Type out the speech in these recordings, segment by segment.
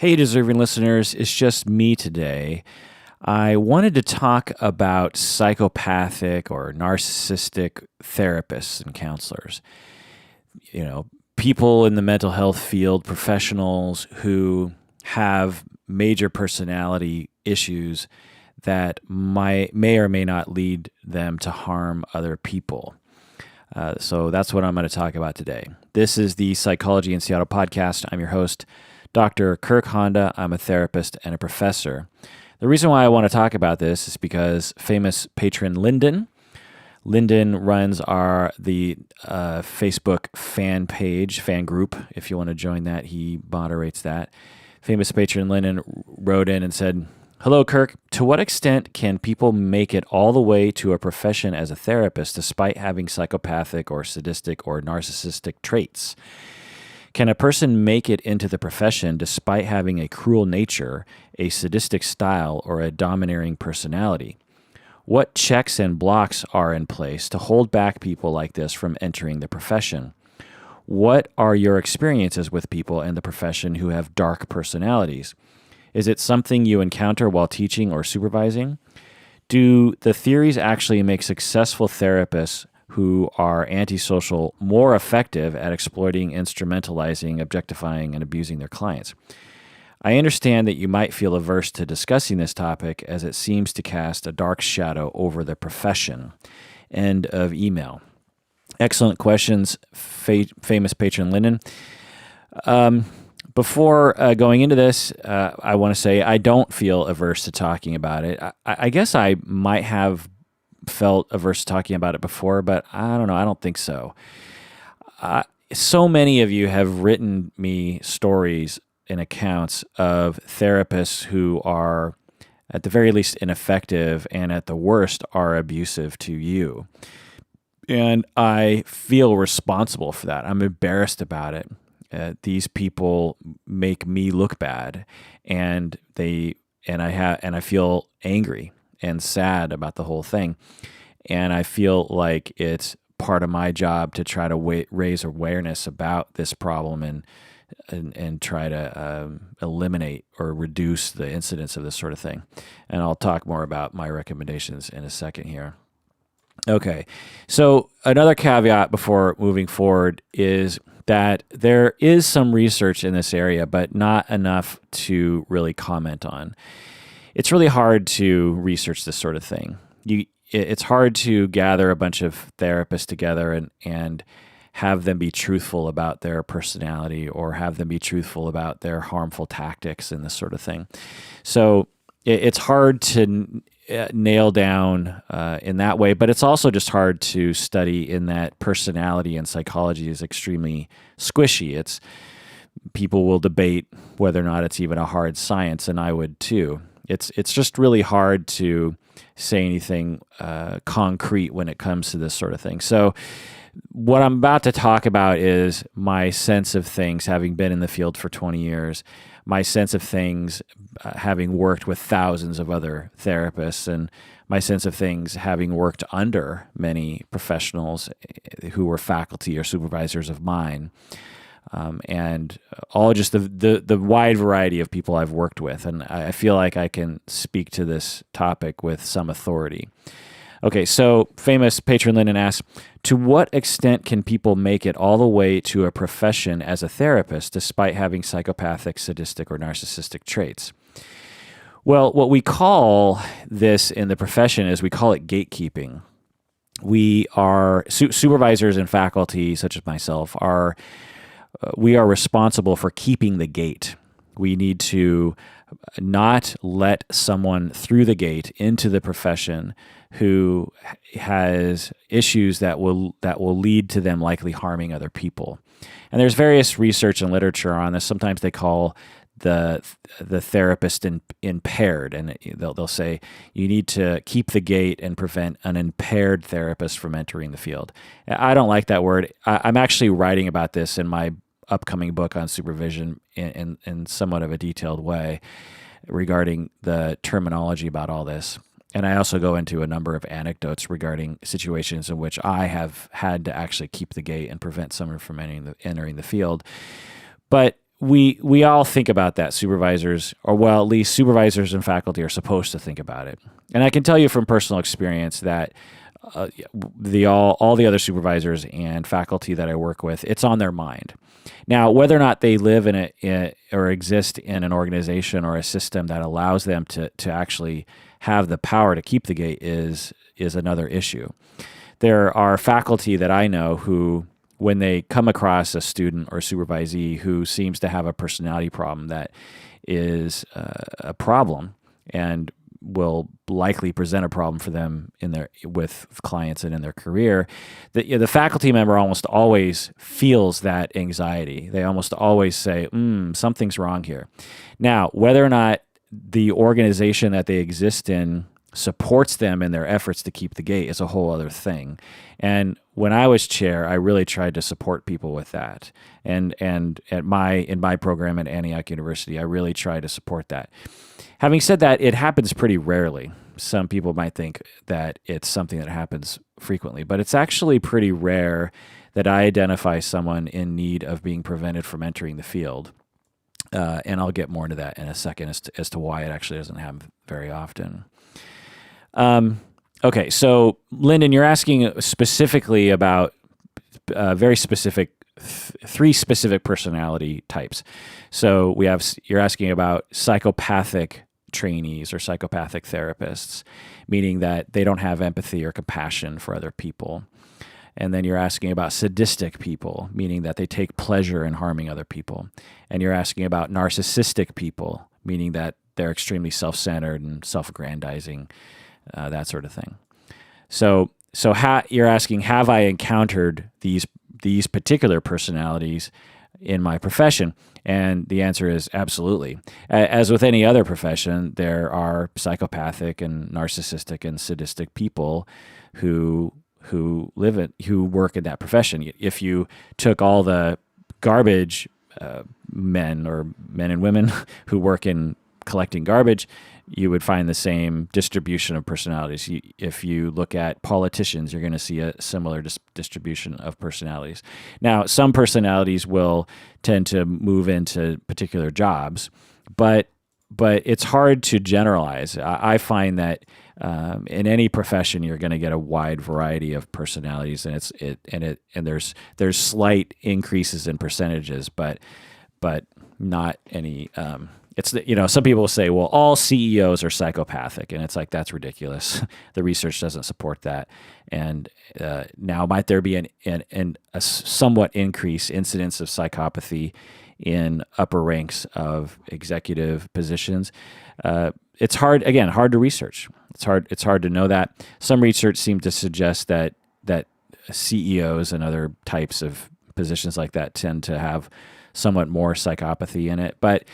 Hey, deserving listeners, it's just me today. I wanted to talk about psychopathic or narcissistic therapists and counselors. You know, people in the mental health field, professionals who have major personality issues that may or may not lead them to harm other people. So that's what I'm going to talk about today. This is the Psychology in Seattle podcast. I'm your host, Dr. Kirk Honda. I'm a therapist and a professor. The reason why I want to talk about this is because famous patron Lyndon runs the Facebook fan group. If you want to join that, he moderates that. Famous patron Lyndon wrote in and said, "Hello, Kirk. To what extent can people make it all the way to a profession as a therapist despite having psychopathic or sadistic or narcissistic traits? Can a person make it into the profession despite having a cruel nature, a sadistic style, or a domineering personality? What checks and blocks are in place to hold back people like this from entering the profession? What are your experiences with people in the profession who have dark personalities? Is it something you encounter while teaching or supervising? Do the theories actually make successful therapists who are antisocial more effective at exploiting, instrumentalizing, objectifying, and abusing their clients? I understand that you might feel averse to discussing this topic as it seems to cast a dark shadow over the profession." End of email. Excellent questions, famous patron Lyndon. Before going into this, I want to say I don't feel averse to talking about it. I guess I might have felt averse to talking about it before, but I don't know. I don't think so. So many of you have written me stories and accounts of therapists who are, at the very least, ineffective and at the worst are abusive to you. And I feel responsible for that. I'm embarrassed about it. These people make me look bad, and I feel angry and sad about the whole thing. And I feel like it's part of my job to try to raise awareness about this problem and try to eliminate or reduce the incidence of this sort of thing. And I'll talk more about my recommendations in a second here. Okay, so another caveat before moving forward is that there is some research in this area, but not enough to really comment on. It's really hard to research this sort of thing. It's hard to gather a bunch of therapists together and have them be truthful about their personality or have them be truthful about their harmful tactics and this sort of thing. So it's hard to nail down in that way, but it's also just hard to study in that personality and psychology is extremely squishy. People will debate whether or not it's even a hard science, and I would too. It's just really hard to say anything concrete when it comes to this sort of thing. So what I'm about to talk about is my sense of things, having been in the field for 20 years, my sense of things having worked with thousands of other therapists, and my sense of things having worked under many professionals who were faculty or supervisors of mine. And all just the wide variety of people I've worked with. And I feel like I can speak to this topic with some authority. Okay, so famous patron Lyndon asks, to what extent can people make it all the way to a profession as a therapist despite having psychopathic, sadistic, or narcissistic traits? Well, what we call this in the profession is we call it gatekeeping. We are supervisors and faculty, such as myself, we are responsible for keeping the gate. We need to not let someone through the gate into the profession who has issues that will lead to them likely harming other people. And there's various research and literature on this. Sometimes they call the therapist impaired, and they'll say you need to keep the gate and prevent an impaired therapist from entering the field. I don't like that word. I'm actually writing about this in my upcoming book on supervision in somewhat of a detailed way regarding the terminology about all this. And I also go into a number of anecdotes regarding situations in which I have had to actually keep the gate and prevent someone from entering the field. But we all think about that. Supervisors, or well, at least supervisors and faculty are supposed to think about it. And I can tell you from personal experience that all the other supervisors and faculty that I work with, it's on their mind. Now, whether or not they live or exist in an organization or a system that allows them to actually have the power to keep the gate is another issue. There are faculty that I know who, when they come across a student or supervisee who seems to have a personality problem that is a problem and will likely present a problem for them with clients and in their career, the faculty member almost always feels that anxiety. They almost always say, something's wrong here. Now, whether or not the organization that they exist in supports them in their efforts to keep the gate is a whole other thing. And when I was chair, I really tried to support people with that. And in my program at Antioch University, I really tried to support that. Having said that, it happens pretty rarely. Some people might think that it's something that happens frequently, but it's actually pretty rare that I identify someone in need of being prevented from entering the field. And I'll get more into that in a second as to why it actually doesn't happen very often. Okay, so Lyndon, you're asking specifically about very specific, three specific personality types. So you're asking about psychopathic trainees or psychopathic therapists, meaning that they don't have empathy or compassion for other people. And then you're asking about sadistic people, meaning that they take pleasure in harming other people. And you're asking about narcissistic people, meaning that they're extremely self-centered and self-aggrandizing, that sort of thing. So you're asking, have I encountered these particular personalities in my profession? And the answer is absolutely. As with any other profession, there are psychopathic and narcissistic and sadistic people who work in that profession. If you took all the garbage men and women who work in collecting garbage, you would find the same distribution of personalities. If you look at politicians, you're going to see a similar distribution of personalities. Now, some personalities will tend to move into particular jobs, but it's hard to generalize. I find that in any profession, you're going to get a wide variety of personalities, and there's slight increases in percentages, but not any. Some people will say, well, all CEOs are psychopathic, and it's like, that's ridiculous. The research doesn't support that. And now, might there be a somewhat increased incidence of psychopathy in upper ranks of executive positions? It's hard to research. It's hard to know that. Some research seems to suggest that CEOs and other types of positions like that tend to have somewhat more psychopathy in it, but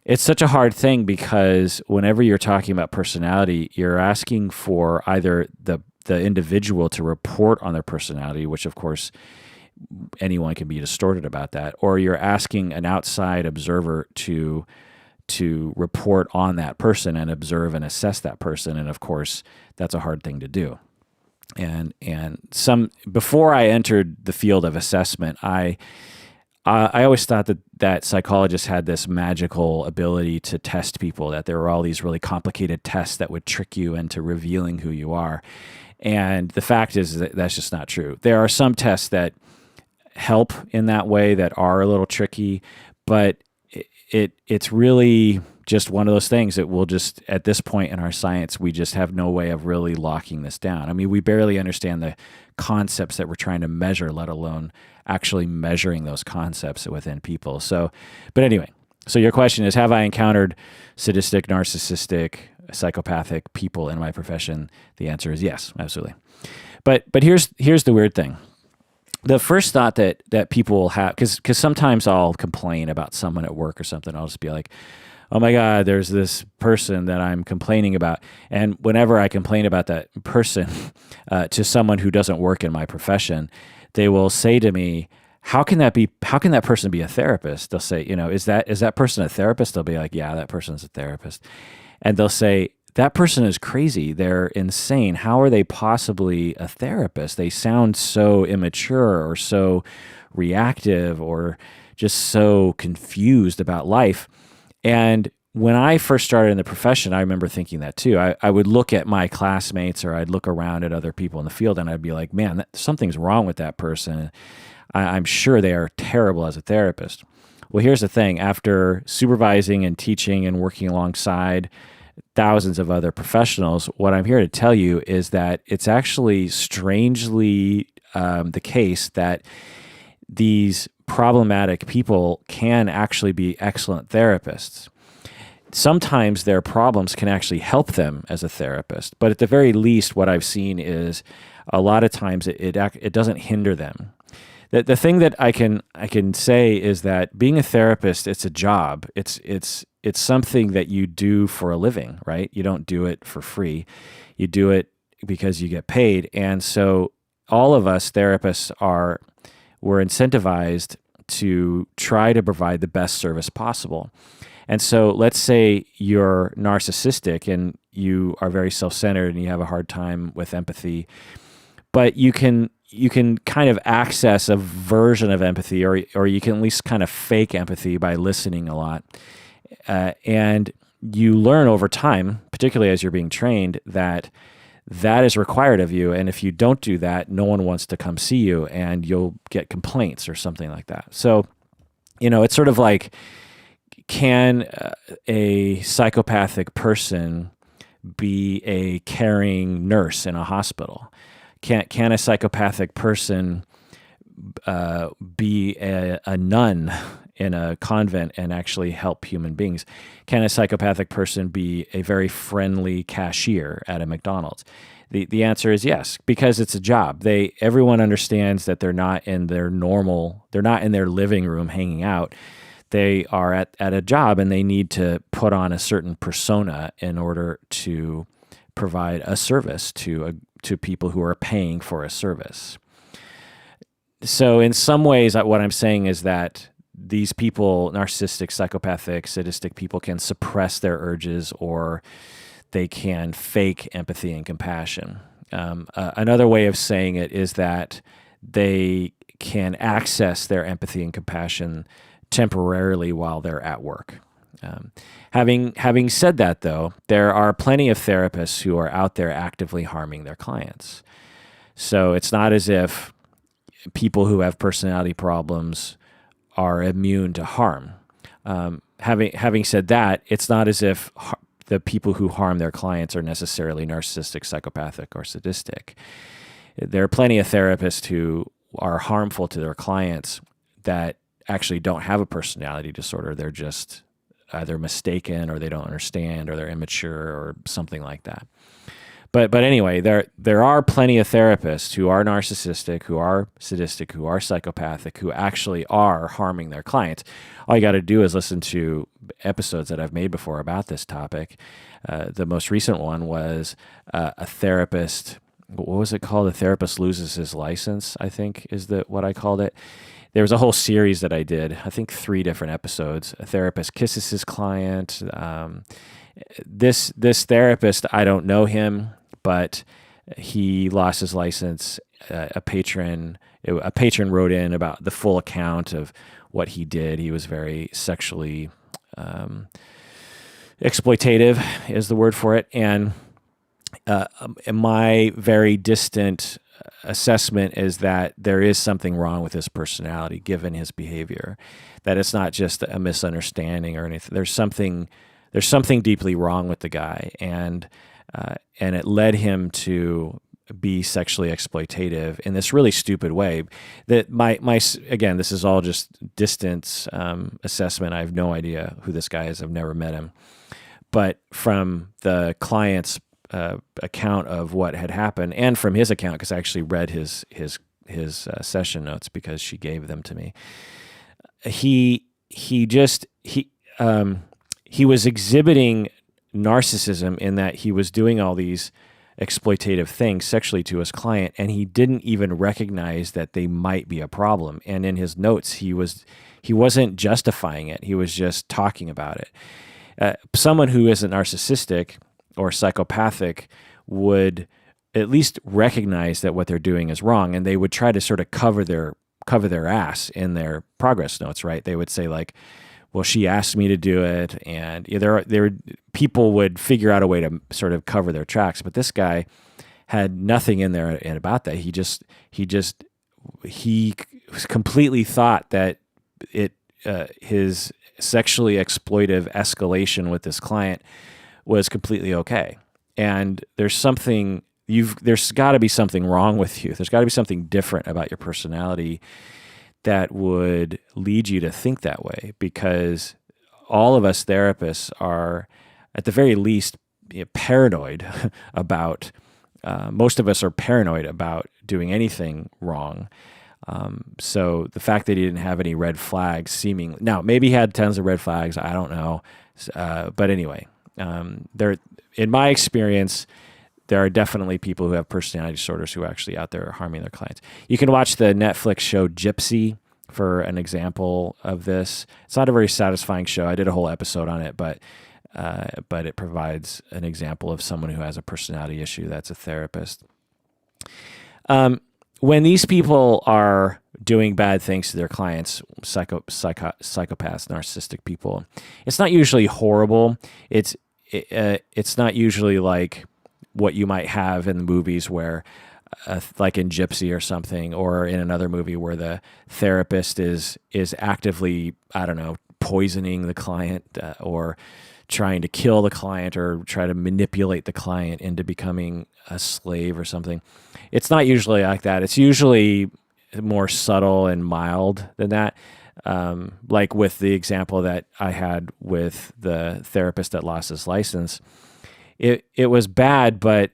it's such a hard thing because whenever you're talking about personality, you're asking for either the individual to report on their personality, which of course anyone can be distorted about that, or you're asking an outside observer to report on that person and observe and assess that person, and of course that's a hard thing to do. And before I entered the field of assessment, I always thought that psychologists had this magical ability to test people, that there were all these really complicated tests that would trick you into revealing who you are. And the fact is that that's just not true. There are some tests that help in that way that are a little tricky, but it's really just one of those things that we'll just, at this point in our science, we just have no way of really locking this down. I mean, we barely understand the concepts that we're trying to measure, let alone actually measuring those concepts within people. So, but anyway, so your question is, have I encountered sadistic, narcissistic, psychopathic people in my profession? The answer is yes, absolutely. But here's the weird thing. The first thought that people will have, because sometimes I'll complain about someone at work or something, I'll just be like, oh my God, there's this person that I'm complaining about. And whenever I complain about that person to someone who doesn't work in my profession, they will say to me, how can that person be a therapist? They'll say, is that person a therapist? They'll be like, yeah, that person's a therapist. And they'll say, that person is crazy. They're insane. How are they possibly a therapist? They sound so immature or so reactive or just so confused about life. And when I first started in the profession, I remember thinking that too. I would look at my classmates, or I'd look around at other people in the field, and I'd be like, man, something's wrong with that person. I'm sure they are terrible as a therapist. Well, here's the thing. After supervising and teaching and working alongside thousands of other professionals, what I'm here to tell you is that it's actually strangely the case that these problematic people can actually be excellent therapists. Sometimes their problems can actually help them as a therapist, but at the very least, what I've seen is a lot of times it doesn't hinder them. The thing that I can say is that being a therapist, it's a job. It's something that you do for a living, right? You don't do it for free. You do it because you get paid. And so all of us therapists we're incentivized to try to provide the best service possible. And so let's say you're narcissistic and you are very self-centered and you have a hard time with empathy, but you can kind of access a version of empathy, or you can at least kind of fake empathy by listening a lot. And you learn over time, particularly as you're being trained, that is required of you. And if you don't do that, no one wants to come see you and you'll get complaints or something like that. So, it's sort of like, can a psychopathic person be a caring nurse in a hospital? Can a psychopathic person be a nun in a convent and actually help human beings? Can a psychopathic person be a very friendly cashier at a McDonald's? The answer is yes, because it's a job. Everyone understands that they're not in their living room hanging out. They are at a job, and they need to put on a certain persona in order to provide a service to people who are paying for a service. So in some ways, what I'm saying is that these people, narcissistic, psychopathic, sadistic people, can suppress their urges, or they can fake empathy and compassion. Another way of saying it is that they can access their empathy and compassion temporarily while they're at work. Having said that, though, there are plenty of therapists who are out there actively harming their clients. So it's not as if people who have personality problems are immune to harm. Having said that, it's not as if the people who harm their clients are necessarily narcissistic, psychopathic, or sadistic. There are plenty of therapists who are harmful to their clients that actually don't have a personality disorder. They're just either mistaken, or they don't understand, or they're immature, or something like that. But anyway, there are plenty of therapists who are narcissistic, who are sadistic, who are psychopathic, who actually are harming their clients. All you got to do is listen to episodes that I've made before about this topic. The most recent one was a therapist. What was it called? A therapist loses his license, I think is what I called it. There was a whole series that I did, I think 3 different episodes. A therapist kisses his client. This therapist, I don't know him, but he lost his license. A patron wrote in about the full account of what he did. He was very sexually exploitative, is the word for it. And my very distant assessment is that there is something wrong with his personality, given his behavior. That it's not just a misunderstanding or anything. There's something deeply wrong with the guy, and it led him to be sexually exploitative in this really stupid way. That again, this is all just distance assessment. I have no idea who this guy is. I've never met him, but from the client's account of what had happened, and from his account, because I actually read his session notes because she gave them to me. He was exhibiting narcissism in that he was doing all these exploitative things sexually to his client, and he didn't even recognize that they might be a problem. And in his notes, he wasn't justifying it. He was just talking about it. Someone who isn't narcissistic or psychopathic would at least recognize that what they're doing is wrong, and they would try to sort of cover cover their ass in their progress notes, right? They would say like, well, she asked me to do it, and people would figure out a way to sort of cover their tracks. But this guy had nothing in there about that. He completely thought that his sexually exploitive escalation with this client was completely okay. And there's got to be something wrong with you. There's got to be something different about your personality that would lead you to think that way, because all of us therapists are, at the very least, paranoid about, most of us are paranoid about doing anything wrong. So the fact that he didn't have any red flags now maybe he had tons of red flags, I don't know. But anyway, in my experience, there are definitely people who have personality disorders who are actually out there harming their clients. You can watch the Netflix show Gypsy for an example of this. It's not a very satisfying show. I did a whole episode on it, but it provides an example of someone who has a personality issue that's a therapist. When these people are doing bad things to their clients, psychopaths, narcissistic people, it's not usually horrible. It's not usually like what you might have in the movies where, like in Gypsy or something, or in another movie where the therapist is actively, I don't know, poisoning the client or trying to kill the client or try to manipulate the client into becoming a slave or something. It's not usually like that. It's usually more subtle and mild than that. Like with the example that I had with the therapist that lost his license. It was bad, but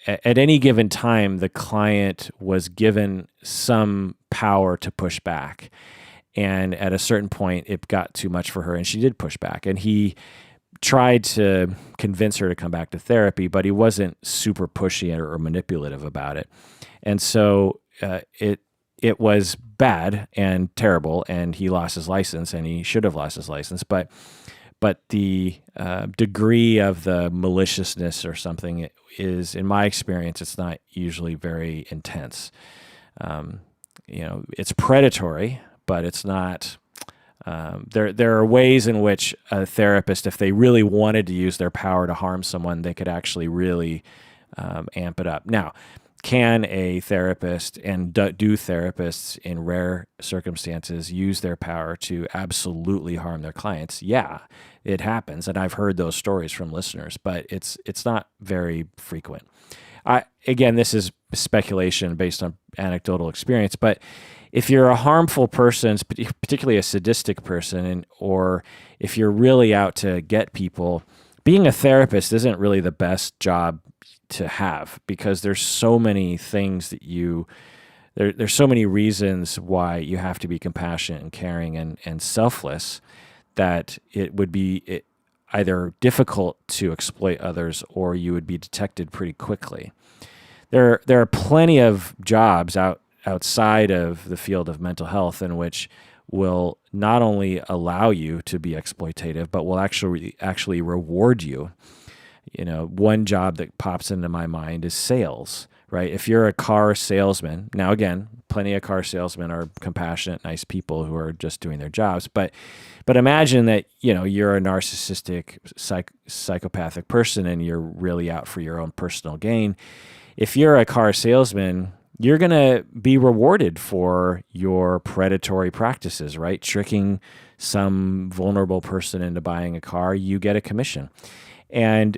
at any given time, the client was given some power to push back. And at a certain point, it got too much for her, and she did push back. And he tried to convince her to come back to therapy, but he wasn't super pushy or manipulative about it. And so it was bad and terrible, and he lost his license, and he should have lost his license. But the degree of the maliciousness or something is, in my experience, it's not usually very intense. It's predatory, but it's not. There are ways in which a therapist, if they really wanted to use their power to harm someone, they could actually really amp it up. Now, can a therapist, and do therapists in rare circumstances use their power to absolutely harm their clients? Yeah, it happens, and I've heard those stories from listeners, but it's not very frequent. Again, this is speculation based on anecdotal experience, but if you're a harmful person, particularly a sadistic person, or if you're really out to get people, being a therapist isn't really the best job to have, because there's so many things that there's so many reasons why you have to be compassionate and caring and selfless, that it would be either difficult to exploit others, or you would be detected pretty quickly. There are plenty of jobs outside of the field of mental health in which will not only allow you to be exploitative, but will actually reward you. One job that pops into my mind is sales, right? If you're a car salesman, now again, plenty of car salesmen are compassionate, nice people who are just doing their jobs. But imagine that, you're a narcissistic, psychopathic person, and you're really out for your own personal gain. If you're a car salesman, you're going to be rewarded for your predatory practices, right? Tricking some vulnerable person into buying a car, you get a commission. And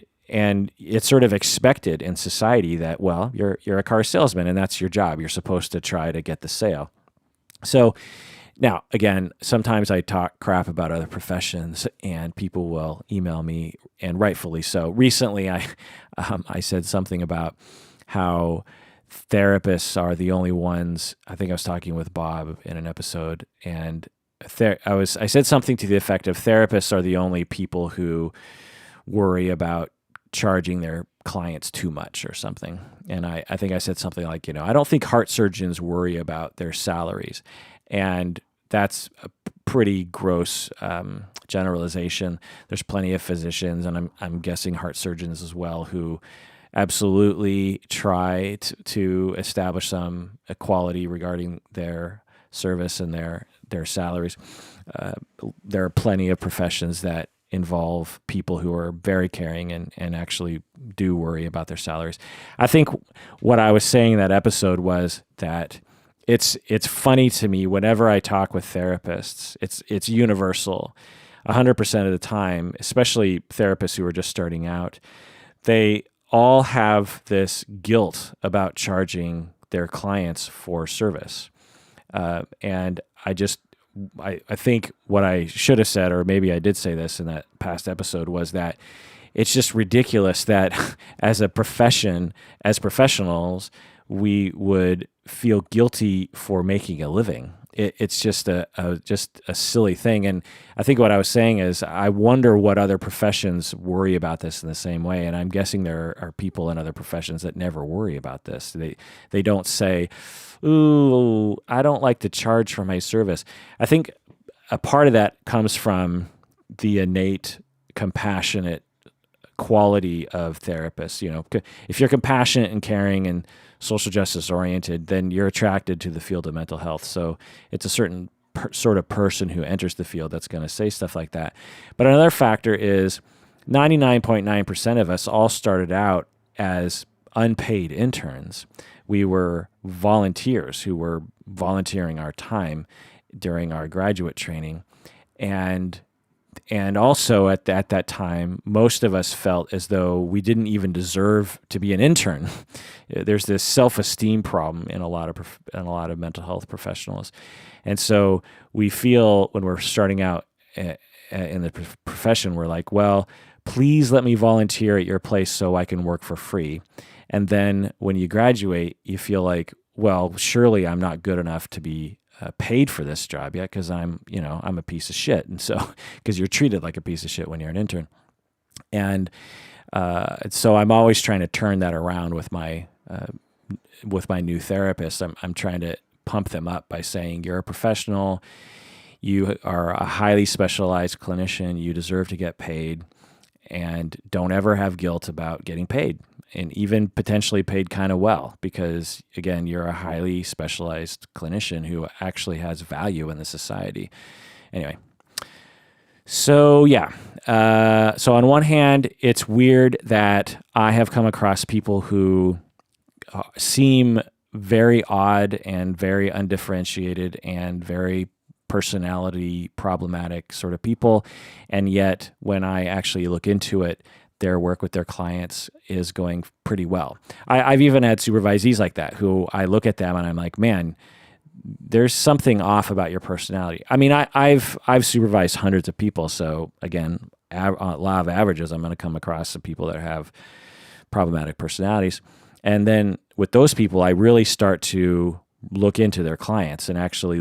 it's sort of expected in society that, well, you're a car salesman and that's your job. You're supposed to try to get the sale. So now, again, sometimes I talk crap about other professions and people will email me, and rightfully so. Recently, I said something about how therapists are the only ones. I think I was talking with Bob in an episode, and I said something to the effect of, therapists are the only people who worry about charging their clients too much or something. And I think I said something like, I don't think heart surgeons worry about their salaries. And that's a pretty gross generalization. There's plenty of physicians, and I'm guessing heart surgeons as well, who absolutely try to establish some equality regarding their service and their salaries. There are plenty of professions that involve people who are very caring and actually do worry about their salaries. I think what I was saying in that episode was that it's funny to me whenever I talk with therapists, it's universal. 100% of the time, especially therapists who are just starting out, they all have this guilt about charging their clients for service. And I think what I should have said, or maybe I did say this in that past episode, was that it's just ridiculous that as a profession, as professionals, we would feel guilty for making a living. It's just a silly thing. And I think what I was saying is I wonder what other professions worry about this in the same way. And I'm guessing there are people in other professions that never worry about this. They don't say, ooh, I don't like to charge for my service. I think a part of that comes from the innate compassionate quality of therapists. If you're compassionate and caring and social justice oriented, then you're attracted to the field of mental health. So it's a certain sort of person who enters the field that's going to say stuff like that. But another factor is 99.9% of us all started out as unpaid interns. We were volunteers who were volunteering our time during our graduate training. And also at that time, most of us felt as though we didn't even deserve to be an intern. There's this self-esteem problem in a lot of mental health professionals. And so we feel when we're starting out in the profession, we're like, well, please let me volunteer at your place so I can work for free. And then when you graduate, you feel like, well, surely I'm not good enough to be paid for this job yet because I'm a piece of shit. And so, because you're treated like a piece of shit when you're an intern. And so I'm always trying to turn that around with my new therapist. I'm trying to pump them up by saying, you're a professional, you are a highly specialized clinician, you deserve to get paid, and don't ever have guilt about getting paid. And even potentially paid kind of well, because again, you're a highly specialized clinician who actually has value in the society. Anyway, so yeah. So on one hand, it's weird that I have come across people who seem very odd and very undifferentiated and very personality problematic sort of people. And yet when I actually look into it, their work with their clients is going pretty well. I've even had supervisees like that who I look at them and I'm like, man, there's something off about your personality. I mean, I've supervised hundreds of people. So again, a law of averages, I'm going to come across some people that have problematic personalities. And then with those people, I really start to look into their clients and actually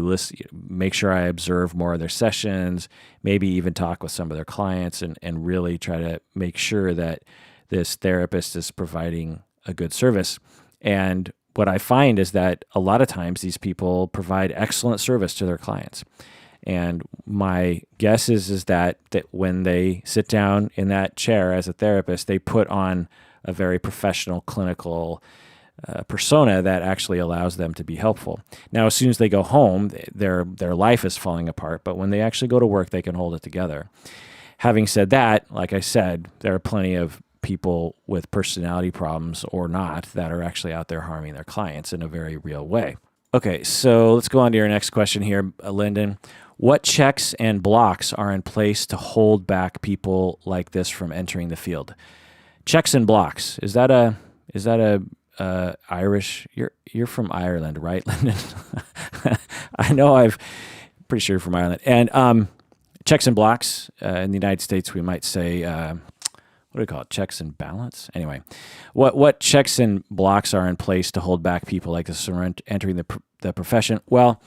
make sure I observe more of their sessions, maybe even talk with some of their clients and really try to make sure that this therapist is providing a good service. And what I find is that a lot of times these people provide excellent service to their clients. And my guess is that when they sit down in that chair as a therapist, they put on a very professional clinical persona that actually allows them to be helpful. Now, as soon as they go home, their life is falling apart, but when they actually go to work, they can hold it together. Having said that, like I said, there are plenty of people with personality problems or not that are actually out there harming their clients in a very real way. Okay, so let's go on to your next question here, Lyndon. What checks and blocks are in place to hold back people like this from entering the field? Checks and blocks. Is that a Irish? You're from Ireland, right, Lyndon? I know. Pretty sure you're from Ireland. And checks and blocks in the United States, we might say, what do we call it? Checks and balance. Anyway, what checks and blocks are in place to hold back people like this from entering the profession? Well,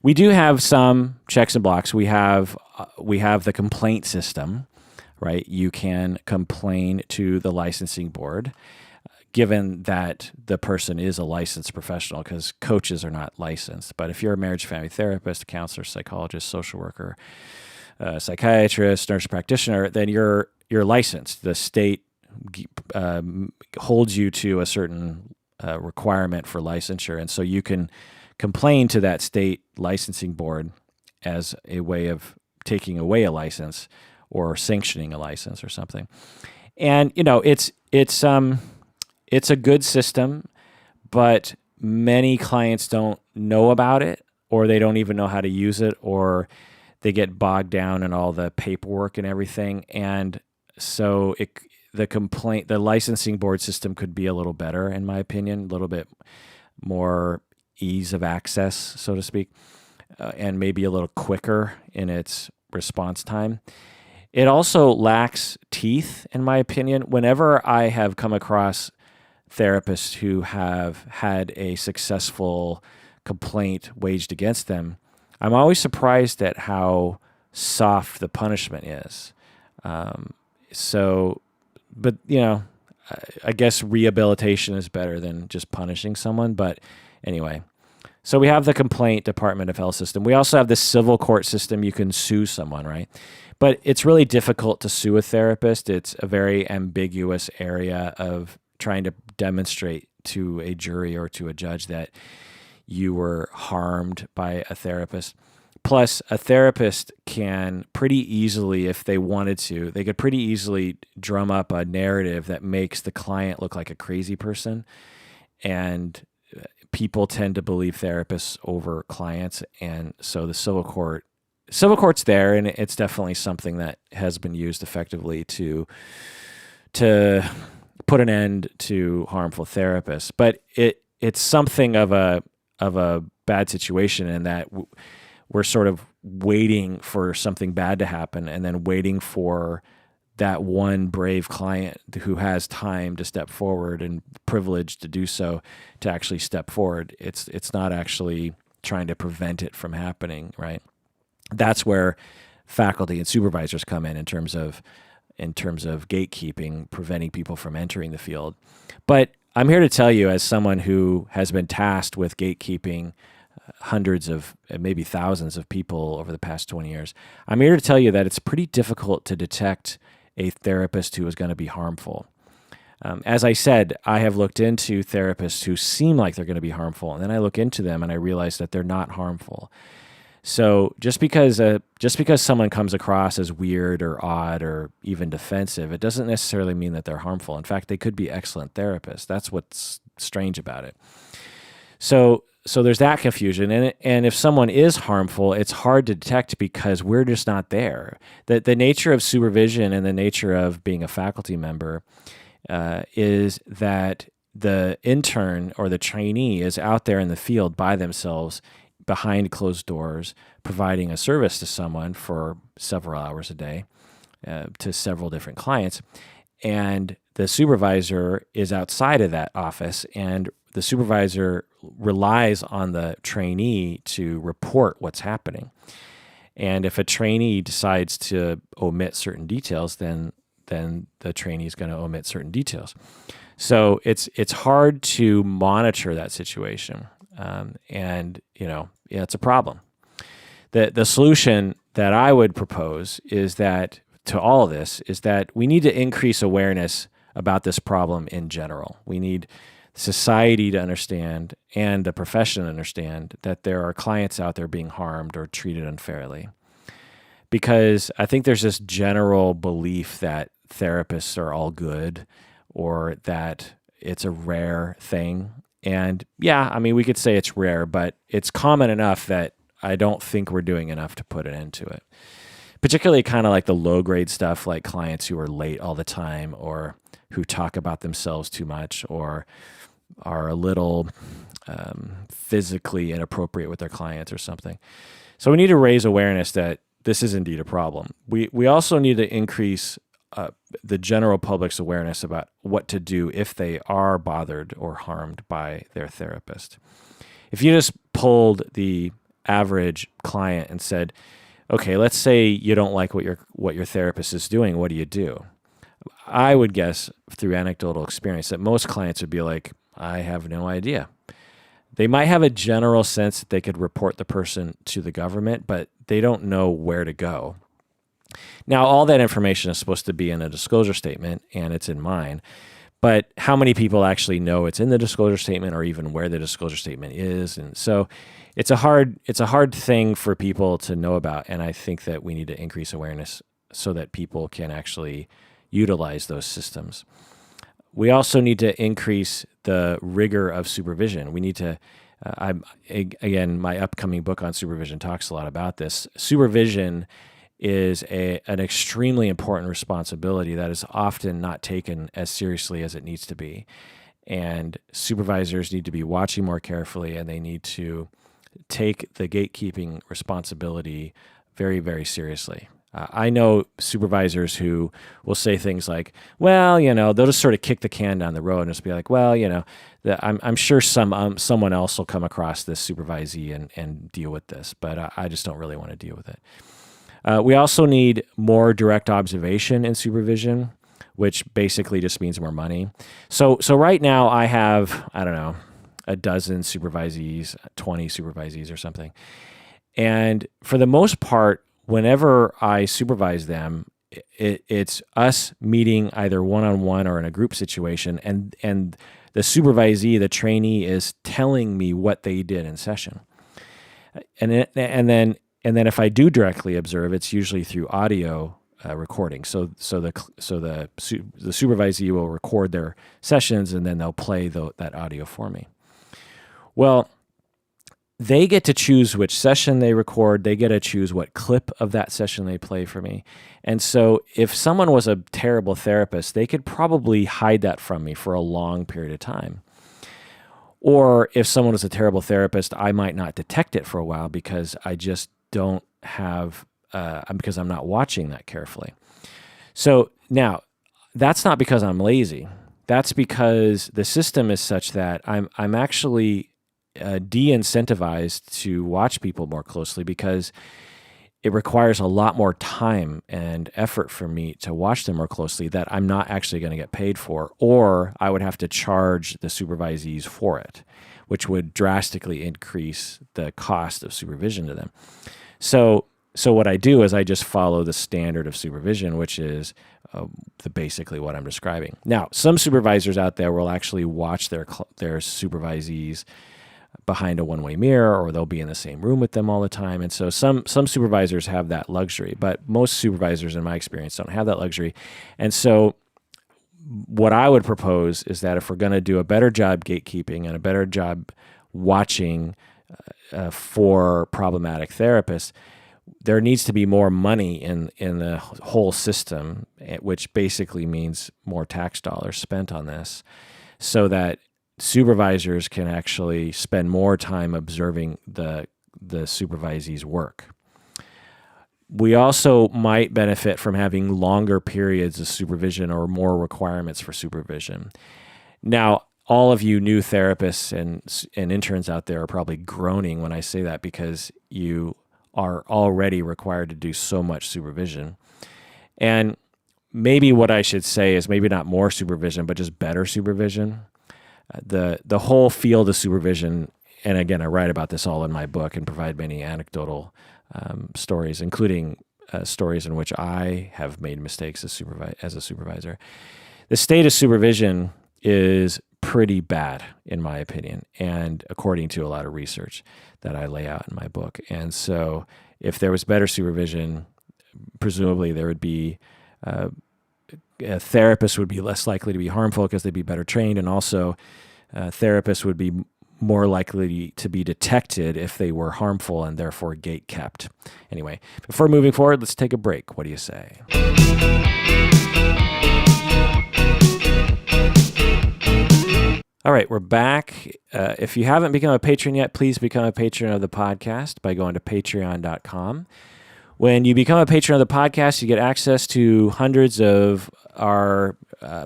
we do have some checks and blocks. We have the complaint system, right? You can complain to the licensing board, given that the person is a licensed professional, because coaches are not licensed. But if you're a marriage family therapist, counselor, psychologist, social worker, psychiatrist, nurse practitioner, then you're licensed. The state holds you to a certain requirement for licensure. And so you can complain to that state licensing board as a way of taking away a license or sanctioning a license or something. And, it's a good system, but many clients don't know about it, or they don't even know how to use it, or they get bogged down in all the paperwork and everything. And so the licensing board system could be a little better, in my opinion, a little bit more ease of access, so to speak, and maybe a little quicker in its response time. It also lacks teeth, in my opinion. Whenever I have come across therapists who have had a successful complaint waged against them, I'm always surprised at how soft the punishment is. But I guess rehabilitation is better than just punishing someone. But anyway, so we have the complaint Department of Health system. We also have the civil court system. You can sue someone, right? But it's really difficult to sue a therapist. It's a very ambiguous area of trying to demonstrate to a jury or to a judge that you were harmed by a therapist. Plus, a therapist can pretty easily, if they wanted to, they could pretty easily drum up a narrative that makes the client look like a crazy person. And people tend to believe therapists over clients. And so the civil court's there, and it's definitely something that has been used effectively to put an end to harmful therapists. But it's something of a bad situation in that we're sort of waiting for something bad to happen and then waiting for that one brave client who has time to step forward and privileged to do so to actually step forward. It's not actually trying to prevent it from happening, right? That's where faculty and supervisors come in terms of gatekeeping, preventing people from entering the field. But I'm here to tell you, as someone who has been tasked with gatekeeping hundreds of, maybe thousands of people over the past 20 years, I'm here to tell you that it's pretty difficult to detect a therapist who is going to be harmful. As I said, I have looked into therapists who seem like they're going to be harmful, and then I look into them and I realize that they're not harmful. So just because someone comes across as weird or odd or even defensive, it doesn't necessarily mean that they're harmful. In fact, they could be excellent therapists. That's what's strange about it. So there's that confusion. And if someone is harmful, it's hard to detect because we're just not there. The nature of supervision and the nature of being a faculty member is that the intern or the trainee is out there in the field by themselves, behind closed doors, providing a service to someone for several hours a day to several different clients. And the supervisor is outside of that office, and the supervisor relies on the trainee to report what's happening. And if a trainee decides to omit certain details, then the trainee is going to omit certain details. So it's hard to monitor that situation. It's a problem. The solution that I would propose is that to all of this is that we need to increase awareness about this problem in general. We need society to understand and the profession to understand that there are clients out there being harmed or treated unfairly. Because I think there's this general belief that therapists are all good or that it's a rare thing. And yeah, I mean, we could say it's rare, but it's common enough that I don't think we're doing enough to put an end to it. Particularly kind of like the low-grade stuff, like clients who are late all the time or who talk about themselves too much or are a little physically inappropriate with their clients or something. So we need to raise awareness that this is indeed a problem. We also need to increase the general public's awareness about what to do if they are bothered or harmed by their therapist. If you just polled the average client and said, okay, let's say you don't like what your therapist is doing, what do you do? I would guess through anecdotal experience that most clients would be like, I have no idea. They might have a general sense that they could report the person to the government, but they don't know where to go. Now, all that information is supposed to be in a disclosure statement, and it's in mine. But how many people actually know it's in the disclosure statement, or even where the disclosure statement is? And so it's a hard thing for people to know about. And I think that we need to increase awareness so that people can actually utilize those systems. We also need to increase the rigor of supervision. We need to, again, my upcoming book on supervision talks a lot about this. Supervision is an extremely important responsibility that is often not taken as seriously as it needs to be. And supervisors need to be watching more carefully, and they need to take the gatekeeping responsibility very, very seriously. I know supervisors who will say things like, well, they'll just sort of kick the can down the road and just be like, well, I'm sure someone else will come across this supervisee and deal with this, but I just don't really want to deal with it. We also need more direct observation in supervision, which basically just means more money. So right now I have, I don't know, a dozen supervisees, 20 supervisees or something. And for the most part, whenever I supervise them, it's us meeting either one-on-one or in a group situation, and the supervisee, the trainee, is telling me what they did in session. And then if I do directly observe, it's usually through audio recording. So the supervisee will record their sessions, and then they'll play that audio for me. Well, they get to choose which session they record. They get to choose what clip of that session they play for me. And so if someone was a terrible therapist, they could probably hide that from me for a long period of time. Or if someone was a terrible therapist, I might not detect it for a while because I just don't have, because I'm not watching that carefully. So now, that's not because I'm lazy. That's because the system is such that I'm actually de-incentivized to watch people more closely because it requires a lot more time and effort for me to watch them more closely that I'm not actually going to get paid for, or I would have to charge the supervisees for it, which would drastically increase the cost of supervision to them. So what I do is I just follow the standard of supervision, which is basically what I'm describing. Now, some supervisors out there will actually watch their supervisees behind a one-way mirror, or they'll be in the same room with them all the time. And so some supervisors have that luxury, but most supervisors, in my experience, don't have that luxury. And so what I would propose is that if we're going to do a better job gatekeeping and a better job watching for problematic therapists, there needs to be more money in the whole system, which basically means more tax dollars spent on this, so that supervisors can actually spend more time observing the supervisee's work. We also might benefit from having longer periods of supervision or more requirements for supervision. Now, all of you new therapists and interns out there are probably groaning when I say that, because you are already required to do so much supervision. And maybe what I should say is maybe not more supervision, but just better supervision. The whole field of supervision, and again, I write about this all in my book and provide many anecdotal stories, including stories in which I have made mistakes as a supervisor. The state of supervision is pretty bad, in my opinion, and according to a lot of research that I lay out in my book. And so if there was better supervision, presumably there would be therapists would be less likely to be harmful because they'd be better trained, and also therapists would be more likely to be detected if they were harmful and therefore gate kept. Anyway, before moving forward, let's take a break. What do you say? All right, we're back. If you haven't become a patron yet, please become a patron of the podcast by going to patreon.com. When you become a patron of the podcast, you get access to hundreds of our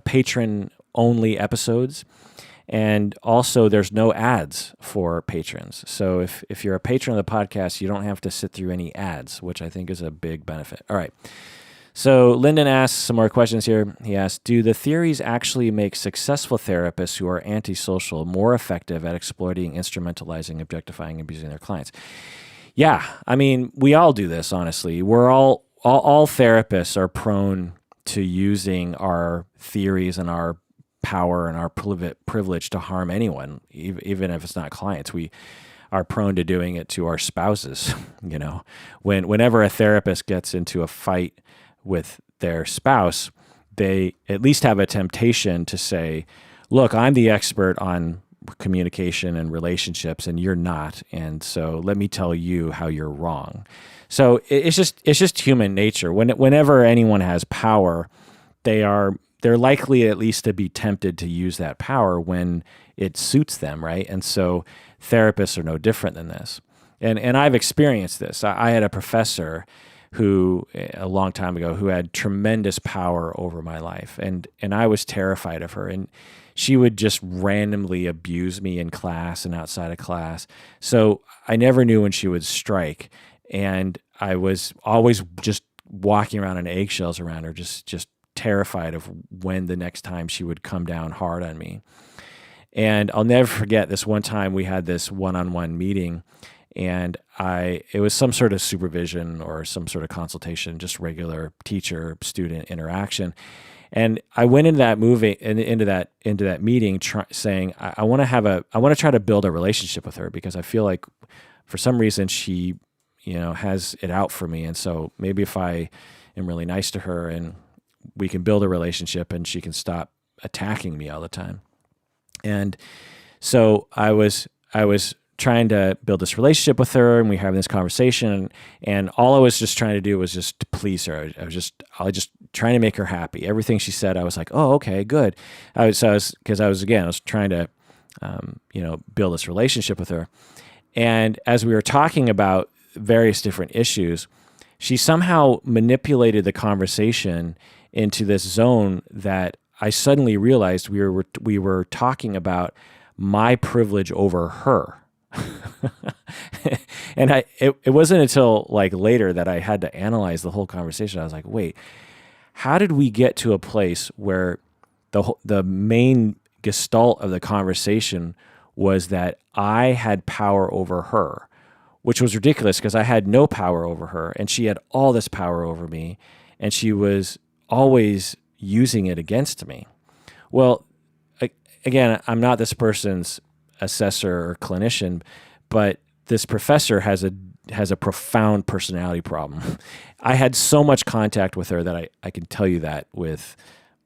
patron-only episodes. And also, there's no ads for patrons. So if you're a patron of the podcast, you don't have to sit through any ads, which I think is a big benefit. All right. So Lyndon asks some more questions here. He asks, do the theories actually make successful therapists who are antisocial more effective at exploiting, instrumentalizing, objectifying, and abusing their clients? Yeah, I mean, we all do this, honestly. We're all all therapists are prone to using our theories and our power and our privilege to harm anyone, even if it's not clients. We are prone to doing it to our spouses. Whenever a therapist gets into a fight with their spouse, they at least have a temptation to say, look, I'm the expert on communication and relationships and you're not. And so let me tell you how you're wrong. So it's just human nature. Whenever anyone has power, they're likely at least to be tempted to use that power when it suits them, right? And so therapists are no different than this. And I've experienced this. I had a professor who, a long time ago, who had tremendous power over my life. And I was terrified of her. And she would just randomly abuse me in class and outside of class. So I never knew when she would strike. And I was always just walking around on eggshells around her, just terrified of when the next time she would come down hard on me. And I'll never forget this one time we had this one-on-one meeting, and it was some sort of supervision or some sort of consultation, just regular teacher-student interaction. And I went into that into that meeting saying I want to try to build a relationship with her, because I feel like for some reason she has it out for me, and so maybe if I am really nice to her and we can build a relationship and she can stop attacking me all the time. And so I was trying to build this relationship with her, and we were having this conversation, and all I was just trying to do was just to please her. I was just trying to make her happy. Everything she said, I was like, oh, okay, good. I was trying to, build this relationship with her. And as we were talking about various different issues, she somehow manipulated the conversation into this zone that I suddenly realized we were talking about my privilege over her. And it wasn't until like later that I had to analyze the whole conversation. I was like, wait, how did we get to a place where the main gestalt of the conversation was that I had power over her, which was ridiculous because I had no power over her and she had all this power over me, and she was always using it against me. Well, again, I'm not this person's assessor or clinician, but this professor has a profound personality problem. I had so much contact with her that I can tell you that with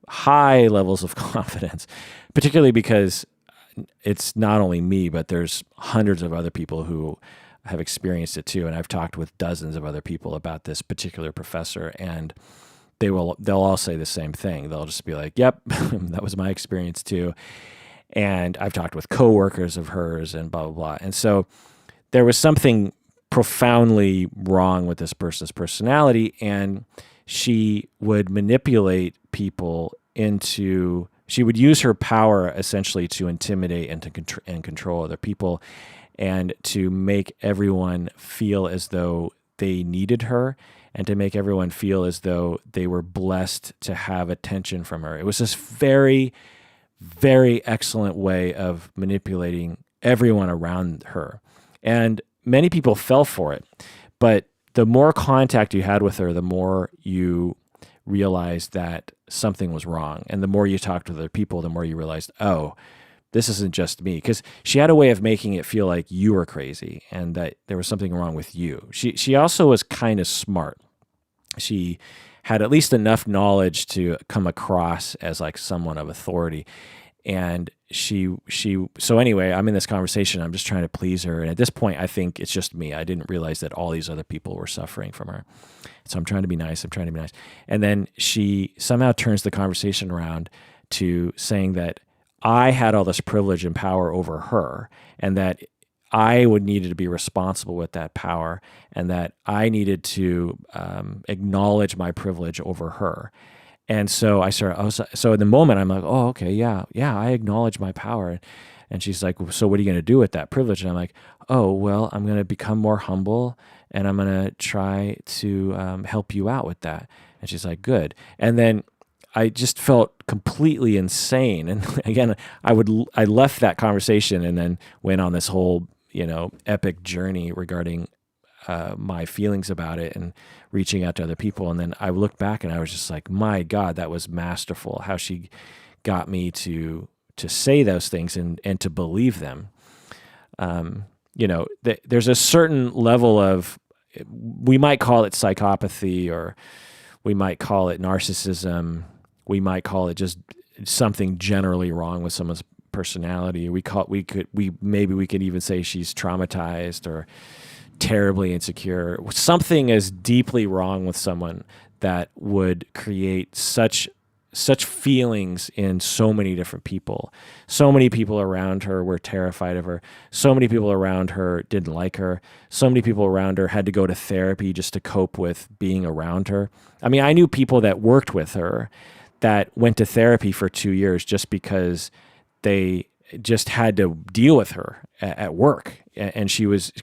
high levels of confidence, particularly because it's not only me, but there's hundreds of other people who have experienced it too. And I've talked with dozens of other people about this particular professor, and they'll all say the same thing. They'll just be like, yep, that was my experience too. And I've talked with coworkers of hers and blah, blah, blah. And so there was something profoundly wrong with this person's personality, and she would manipulate people she would use her power essentially to intimidate and control other people, and to make everyone feel as though they needed her, and to make everyone feel as though they were blessed to have attention from her. It was this very, very excellent way of manipulating everyone around her. And many people fell for it. But the more contact you had with her, the more you realized that something was wrong. And the more you talked to other people, the more you realized, oh, this isn't just me. Because she had a way of making it feel like you were crazy and that there was something wrong with you. She also was kind of smart. She had at least enough knowledge to come across as like someone of authority. And so anyway, I'm in this conversation, I'm just trying to please her. And at this point, I think it's just me. I didn't realize that all these other people were suffering from her. So I'm trying to be nice. And then she somehow turns the conversation around to saying that I had all this privilege and power over her, and that I needed to be responsible with that power, and that I needed to acknowledge my privilege over her. And so so in the moment, I'm like, oh, okay, yeah, I acknowledge my power. And she's like, so what are you going to do with that privilege? And I'm like, oh, well, I'm going to become more humble, and I'm going to try to help you out with that. And she's like, good. And then I just felt completely insane. And again, I left that conversation and then went on this whole, epic journey regarding my feelings about it and reaching out to other people. And then I looked back and I was just like, my God, that was masterful how she got me to say those things and to believe them. There's a certain level of, we might call it psychopathy, or we might call it narcissism. We might call it just something generally wrong with someone's personality. Maybe we could even say she's traumatized or terribly insecure. Something is deeply wrong with someone that would create such feelings in so many different people. So many people around her were terrified of her. So many people around her didn't like her. So many people around her had to go to therapy just to cope with being around her. I mean, I knew people that worked with her that went to therapy for 2 years just because they just had to deal with her at work. And she's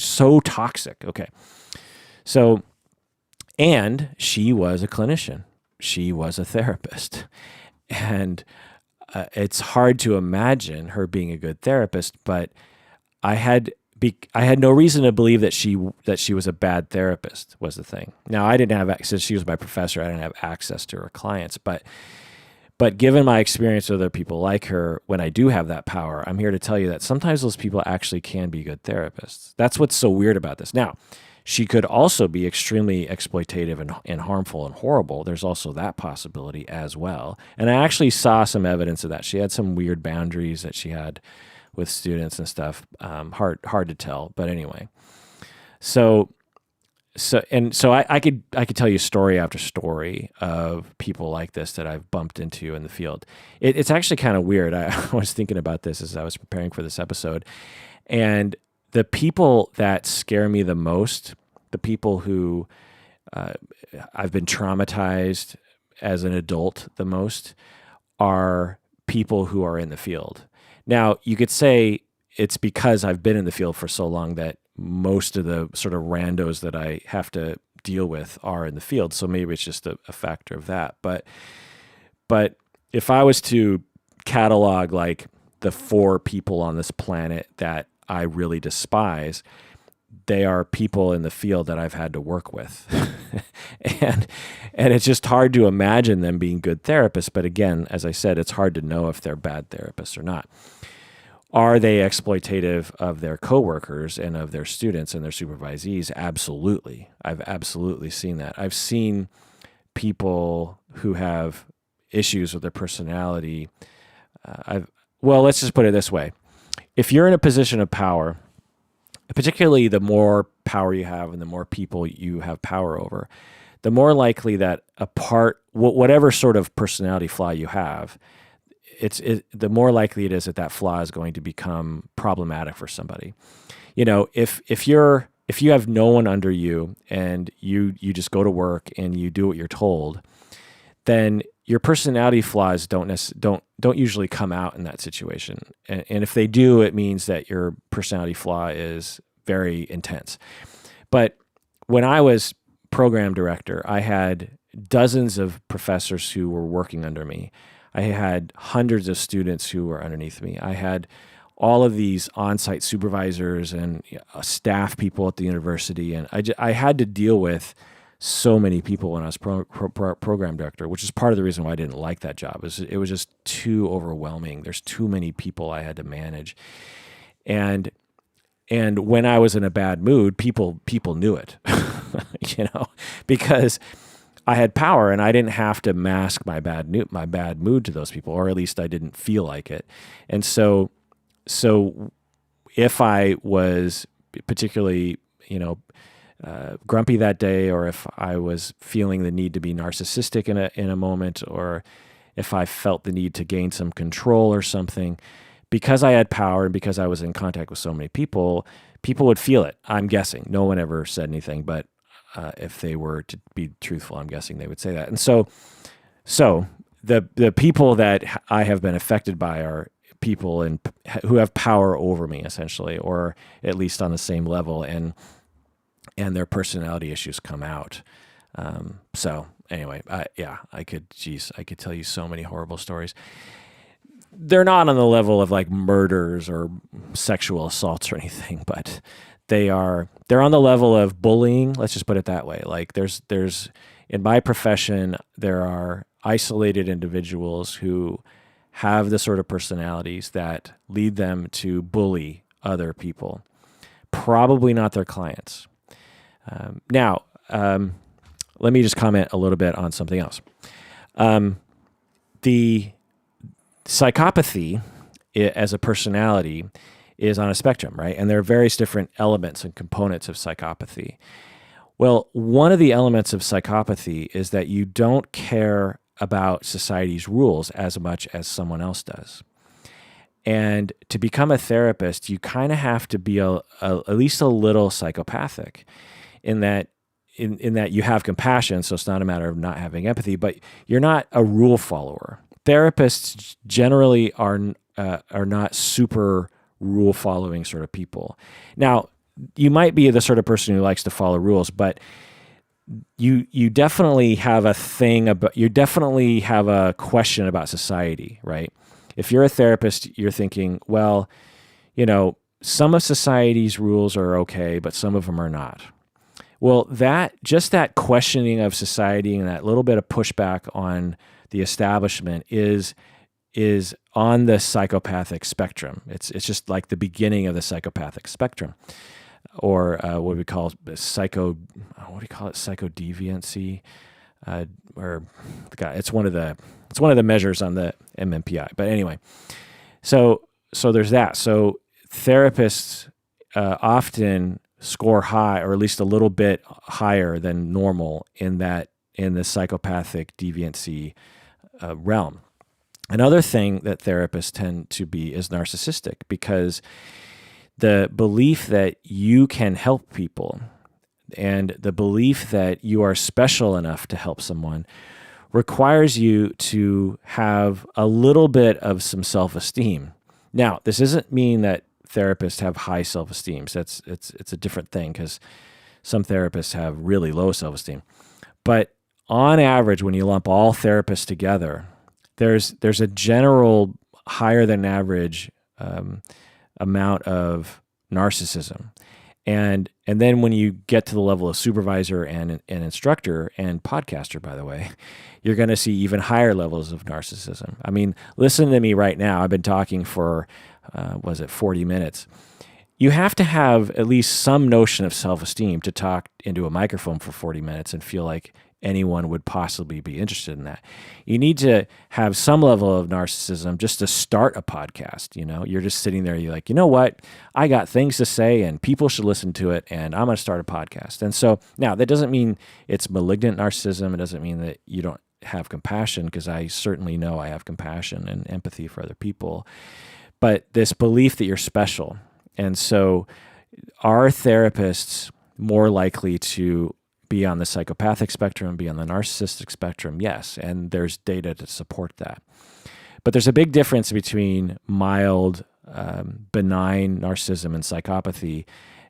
so toxic. Okay. So, and she was a clinician. She was a therapist. And it's hard to imagine her being a good therapist, but I had no reason to believe that she was a bad therapist, was the thing. Now, I didn't have access. She was my professor. I didn't have access to her clients, but given my experience with other people like her, when I do have that power, I'm here to tell you that sometimes those people actually can be good therapists. That's what's so weird about this. Now, she could also be extremely exploitative and harmful and horrible. There's also that possibility as well. And I actually saw some evidence of that. She had some weird boundaries that she had with students and stuff. Hard to tell, but anyway. So I could tell you story after story of people like this that I've bumped into in the field. It's actually kind of weird. I was thinking about this as I was preparing for this episode, and the people that scare me the most, the people who I've been traumatized as an adult the most, are people who are in the field. Now, you could say it's because I've been in the field for so long that most of the sort of randos that I have to deal with are in the field. So maybe it's just a factor of that. But if I was to catalog like the 4 people on this planet that I really despise, they are people in the field that I've had to work with. and it's just hard to imagine them being good therapists. But again, as I said, it's hard to know if they're bad therapists or not. Are they exploitative of their coworkers and of their students and their supervisees? Absolutely. I've absolutely seen that. I've seen people who have issues with their personality. Let's just put it this way. If you're in a position of power, particularly the more power you have and the more people you have power over, the more likely that whatever sort of personality flaw you have, the more likely it is that flaw is going to become problematic for somebody. You know, if you have no one under you and you just go to work and you do what you're told, then your personality flaws don't usually come out in that situation. And if they do, it means that your personality flaw is very intense. But when I was program director, I had dozens of professors who were working under me. I had hundreds of students who were underneath me. I had all of these on-site supervisors and staff people at the university. And I had to deal with so many people when I was program director, which is part of the reason why I didn't like that job. It was just too overwhelming. There's too many people I had to manage. And when I was in a bad mood, people knew it, because I had power and I didn't have to mask my bad mood to those people, or at least I didn't feel like it. And so if I was particularly, grumpy that day, or if I was feeling the need to be narcissistic in a moment, or if I felt the need to gain some control or something, because I had power and because I was in contact with so many people would feel it. I'm guessing. No one ever said anything, but if they were to be truthful, I'm guessing they would say that. And so the people that I have been affected by are people who have power over me, essentially, or at least on the same level, and their personality issues come out. So anyway, I could tell you so many horrible stories. They're not on the level of like murders or sexual assaults or anything, but they're on the level of bullying. Let's just put it that way. Like there's in my profession, there are isolated individuals who have the sort of personalities that lead them to bully other people. Probably not their clients. Now, let me just comment a little bit on something else. The psychopathy as a personality is on a spectrum, right? And there are various different elements and components of psychopathy. Well, one of the elements of psychopathy is that you don't care about society's rules as much as someone else does. And to become a therapist, you kind of have to be at least a little psychopathic in that you have compassion, so it's not a matter of not having empathy, but you're not a rule follower. Therapists generally are not super rule following sort of people. Now, you might be the sort of person who likes to follow rules, but you definitely have you definitely have a question about society, right? If you're a therapist, you're thinking, well, some of society's rules are okay, but some of them are not. Well, that questioning of society and that little bit of pushback on the establishment is on the psychopathic spectrum. It's just like the beginning of the psychopathic spectrum, or what we call psychodeviancy, or it's one of the measures on the MMPI. But anyway, so there's that. So therapists often score high, or at least a little bit higher than normal in the psychopathic deviancy realm. Another thing that therapists tend to be is narcissistic, because the belief that you can help people and the belief that you are special enough to help someone requires you to have a little bit of some self-esteem. Now, this doesn't mean that therapists have high self-esteem. So it's a different thing, because some therapists have really low self-esteem. But on average, when you lump all therapists together, there's a general higher than average amount of narcissism. And then when you get to the level of supervisor and instructor and podcaster, by the way, you're going to see even higher levels of narcissism. I mean, listen to me right now. I've been talking for, 40 minutes. You have to have at least some notion of self-esteem to talk into a microphone for 40 minutes and feel like anyone would possibly be interested in that. You need to have some level of narcissism just to start a podcast. You're just sitting there, you're like, you know what? I got things to say and people should listen to it, and I'm going to start a podcast. And so now that doesn't mean it's malignant narcissism. It doesn't mean that you don't have compassion, because I certainly know I have compassion and empathy for other people. But this belief that you're special. And so are therapists more likely to be on the psychopathic spectrum, be on the narcissistic spectrum? Yes, and there's data to support that. But there's a big difference between mild, benign narcissism and psychopathy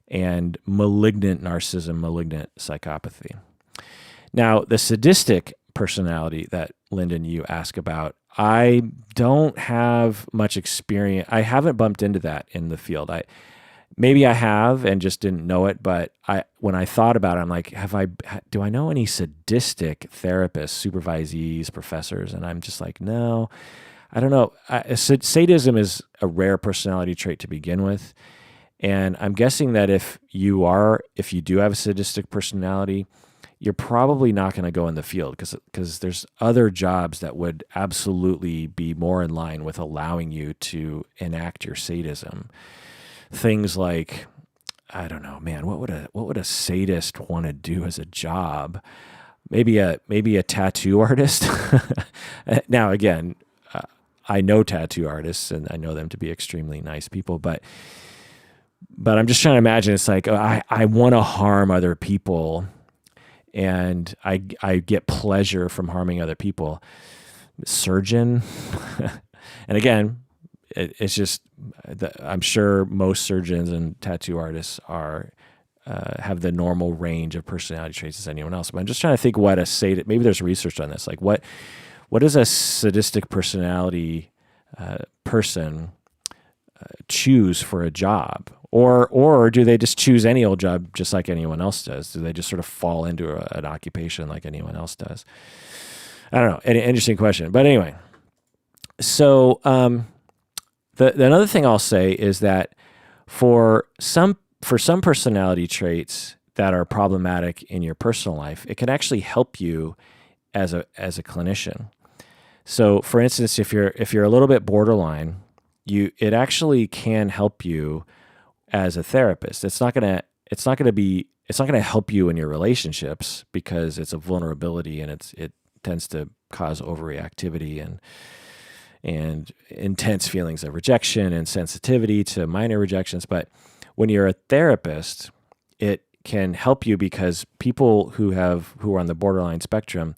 and malignant narcissism, malignant psychopathy. Now, the sadistic personality that Lyndon, you ask about, I don't have much experience. I haven't bumped into that in the field. Maybe I have and just didn't know it, but when I thought about it, I'm like, do I know any sadistic therapists, supervisees, professors? And I'm just like, no, I don't know. Sadism is a rare personality trait to begin with. And I'm guessing that if you do have a sadistic personality, you're probably not going to go in the field, because there's other jobs that would absolutely be more in line with allowing you to enact your sadism. Things like, I don't know, man, what would a sadist want to do as a job? Maybe a tattoo artist. Now, again, I know tattoo artists and I know them to be extremely nice people, but I'm just trying to imagine. It's like, I want to harm other people, and I get pleasure from harming other people. Surgeon, and again, it's just, I'm sure most surgeons and tattoo artists have the normal range of personality traits as anyone else. But I'm just trying to think what a sadist, maybe there's research on this. Like what does a sadistic personality person choose for a job? Or do they just choose any old job just like anyone else does? Do they just sort of fall into an occupation like anyone else does? I don't know. An interesting question. But anyway, so the another thing I'll say is that for some personality traits that are problematic in your personal life, it can actually help you as a clinician. So, for instance, if you're a little bit borderline, it actually can help you as a therapist. It's not gonna help you in your relationships because it's a vulnerability and it tends to cause overreactivity and intense feelings of rejection and sensitivity to minor rejections. But when you're a therapist, it can help you because people who are on the borderline spectrum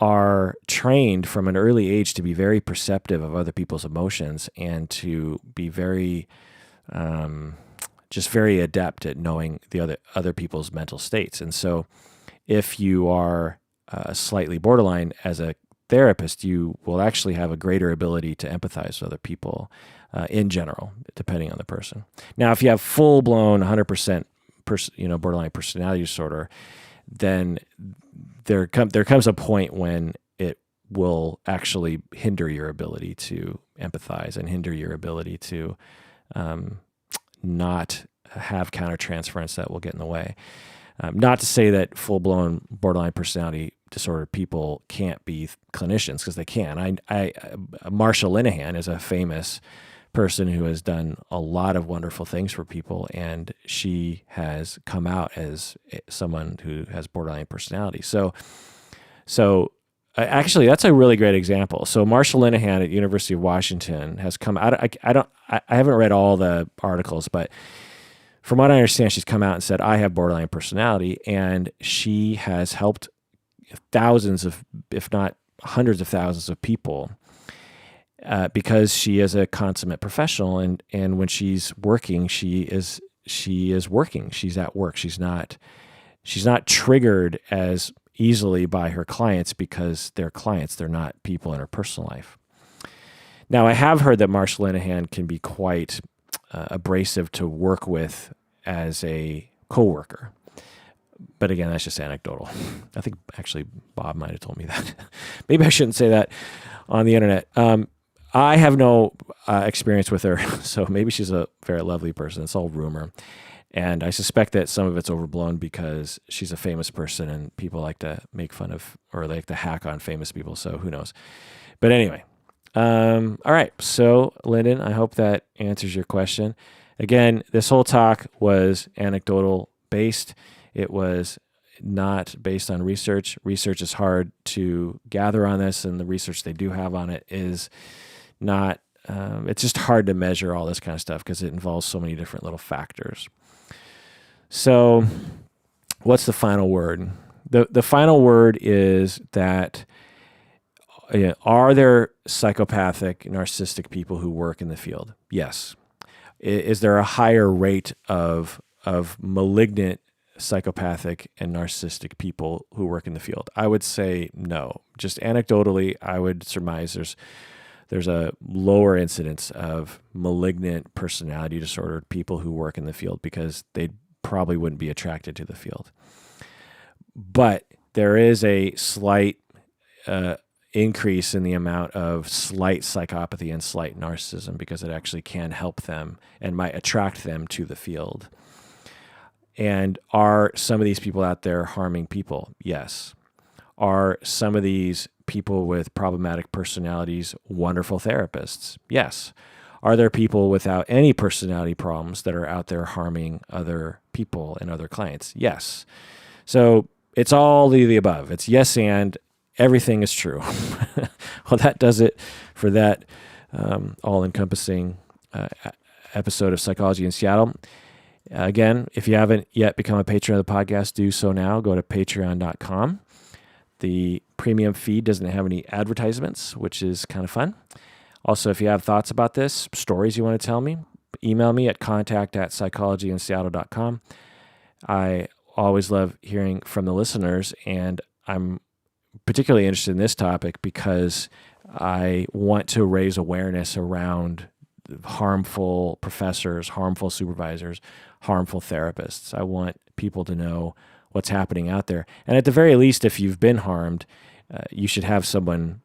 are trained from an early age to be very perceptive of other people's emotions and to be very, just very adept at knowing the other people's mental states. And so if you are slightly borderline as a therapist, you will actually have a greater ability to empathize with other people in general, depending on the person. Now, if you have full-blown 100% borderline personality disorder, then there comes a point when it will actually hinder your ability to empathize and hinder your ability to not have countertransference that will get in the way. Not to say that full-blown borderline personality disorder people can't be clinicians, because they can. Marsha Linehan is a famous person who has done a lot of wonderful things for people, and she has come out as someone who has borderline personality. So actually, that's a really great example. So Marsha Linehan at University of Washington has come out. I haven't read all the articles, but from what I understand, she's come out and said, I have borderline personality, and she has helped thousands of, if not hundreds of thousands of people because she is a consummate professional, and when she's working, she is working. She's at work. She's not triggered as easily by her clients because they're clients. They're not people in her personal life. Now, I have heard that Marsha Linehan can be quite abrasive to work with as a coworker. But again, that's just anecdotal. I think actually Bob might have told me that. Maybe I shouldn't say that on the internet. I have no experience with her, so maybe she's a very lovely person. It's all rumor. And I suspect that some of it's overblown because she's a famous person and people like to make fun of, or like to hack on famous people, so who knows. But anyway, all right. So, Lyndon, I hope that answers your question. Again, this whole talk was anecdotal based. It was not based on research. Research is hard to gather on this, and the research they do have on it is not, it's just hard to measure all this kind of stuff because it involves so many different little factors. So what's the final word? The final word is that, are there psychopathic, narcissistic people who work in the field? Yes. Is there a higher rate of malignant, psychopathic, and narcissistic people who work in the field? I would say no. Just anecdotally, I would surmise there's a lower incidence of malignant personality disorder people who work in the field because they probably wouldn't be attracted to the field. But there is a slight increase in the amount of slight psychopathy and slight narcissism because it actually can help them and might attract them to the field. And are some of these people out there harming people? Yes. Are some of these people with problematic personalities wonderful therapists? Yes. Are there people without any personality problems that are out there harming other people and other clients? Yes. So it's all the above. It's yes and everything is true. Well, that does it for that all-encompassing episode of Psychology in Seattle. Again, if you haven't yet become a patron of the podcast, do so now. Go to patreon.com. The premium feed doesn't have any advertisements, which is kind of fun. Also, if you have thoughts about this, stories you want to tell me, email me at contact@psychologyinseattle.com. I always love hearing from the listeners, and I'm particularly interested in this topic because I want to raise awareness around harmful professors, harmful supervisors, harmful therapists. I want people to know what's happening out there. And at the very least, if you've been harmed, you should have someone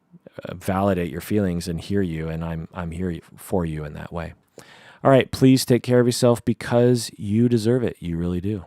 validate your feelings and hear you. And I'm here for you in that way. All right, please take care of yourself because you deserve it. You really do.